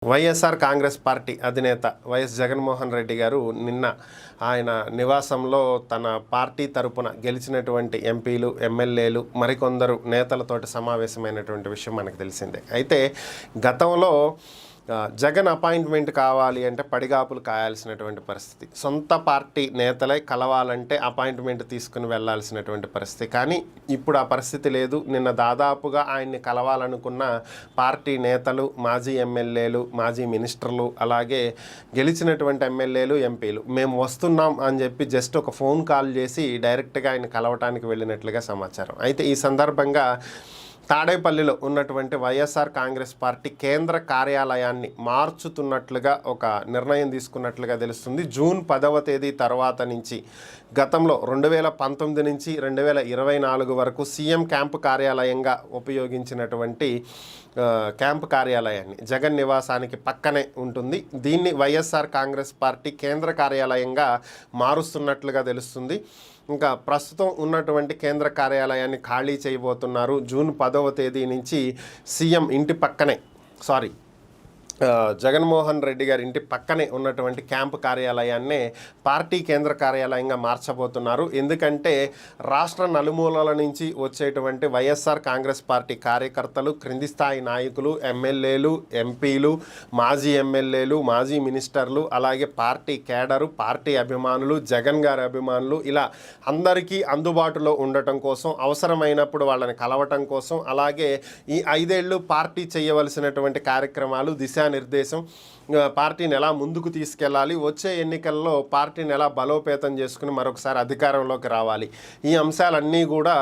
YSR Congress party అధినేత YS Jaganmohan Reddy గారు నిన్న ఆయన నివాసంలో తన పార్టీ తరపున గెలిచినటువంటి ఎంపీలు ఎమ్మెల్యేలు మరికొందరు నేతలతోటి సమావేశమైనటువంటి విషయం మనకు తెలిసిందే. అయితే గతంలో జగన్ అపాయింట్మెంట్ కావాలి అంటే పడిగాపులు కాయాల్సినటువంటి పరిస్థితి, సొంత పార్టీ నేతలే కలవాలంటే అపాయింట్మెంట్ తీసుకుని వెళ్లాల్సినటువంటి పరిస్థితి. కానీ ఇప్పుడు ఆ పరిస్థితి లేదు. నిన్న దాదాపుగా ఆయన్ని కలవాలనుకున్న పార్టీ నేతలు, మాజీ ఎమ్మెల్యేలు, మాజీ మినిస్టర్లు, అలాగే గెలిచినటువంటి ఎమ్మెల్యేలు, ఎంపీలు మేము వస్తున్నాం అని చెప్పి జస్ట్ ఒక ఫోన్ కాల్ చేసి డైరెక్ట్గా ఆయన కలవటానికి వెళ్ళినట్లుగా సమాచారం. అయితే ఈ సందర్భంగా తాడేపల్లిలో ఉన్నటువంటి వైఎస్ఆర్ కాంగ్రెస్ పార్టీ కేంద్ర కార్యాలయాన్ని మార్చుతున్నట్లుగా ఒక నిర్ణయం తీసుకున్నట్లుగా తెలుస్తుంది. జూన్ 10వ తేదీ తర్వాత నుంచి గతంలో 2019 నుంచి 2024 వరకు సీఎం క్యాంపు కార్యాలయంగా ఉపయోగించినటువంటి క్యాంపు కార్యాలయాన్ని జగన్ నివాసానికి పక్కనే ఉంటుంది. దీన్ని వైఎస్ఆర్ కాంగ్రెస్ పార్టీ కేంద్ర కార్యాలయంగా మారుస్తున్నట్లుగా తెలుస్తుంది. ఇంకా ప్రస్తుతం ఉన్నటువంటి కేంద్ర కార్యాలయాన్ని ఖాళీ చేయబోతున్నారు. జూన్ 10వ తేదీ నుంచి సీఎం ఇంటి పక్కనే జగన్మోహన్ రెడ్డి గారి ఇంటి పక్కనే ఉన్నటువంటి క్యాంపు కార్యాలయాన్నే పార్టీ కేంద్ర కార్యాలయంగా మార్చబోతున్నారు. ఎందుకంటే రాష్ట్ర నలుమూలల నుంచి వచ్చేటువంటి వైఎస్ఆర్ కాంగ్రెస్ పార్టీ కార్యకర్తలు, క్రింది స్థాయి నాయకులు, ఎమ్మెల్యేలు, ఎంపీలు, మాజీ ఎమ్మెల్యేలు, మాజీ మినిస్టర్లు, అలాగే పార్టీ కేడరు, పార్టీ అభిమానులు, జగన్ గారి అభిమానులు, ఇలా అందరికీ అందుబాటులో ఉండటం కోసం, అవసరమైనప్పుడు వాళ్ళని కలవటం కోసం, అలాగే ఈ 5 ఏళ్ళు పార్టీ చేయవలసినటువంటి కార్యక్రమాలు, దిశానిర్దేశం, పార్టీని ఎలా ముందుకు తీసుకెళ్ళాలి, వచ్చే ఎన్నికల్లో పార్టీని ఎలా బలోపేతం చేసుకుని మరొకసారి అధికారంలోకి రావాలి, ఈ అంశాలన్నీ కూడా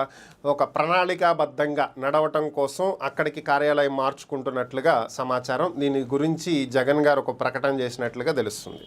ఒక ప్రణాళికాబద్ధంగా నడవటం కోసం అక్కడికి కార్యాలయం మార్చుకుంటున్నట్లుగా సమాచారం. దీని గురించి జగన్ గారు ఒక ప్రకటన చేసినట్లుగా తెలుస్తుంది.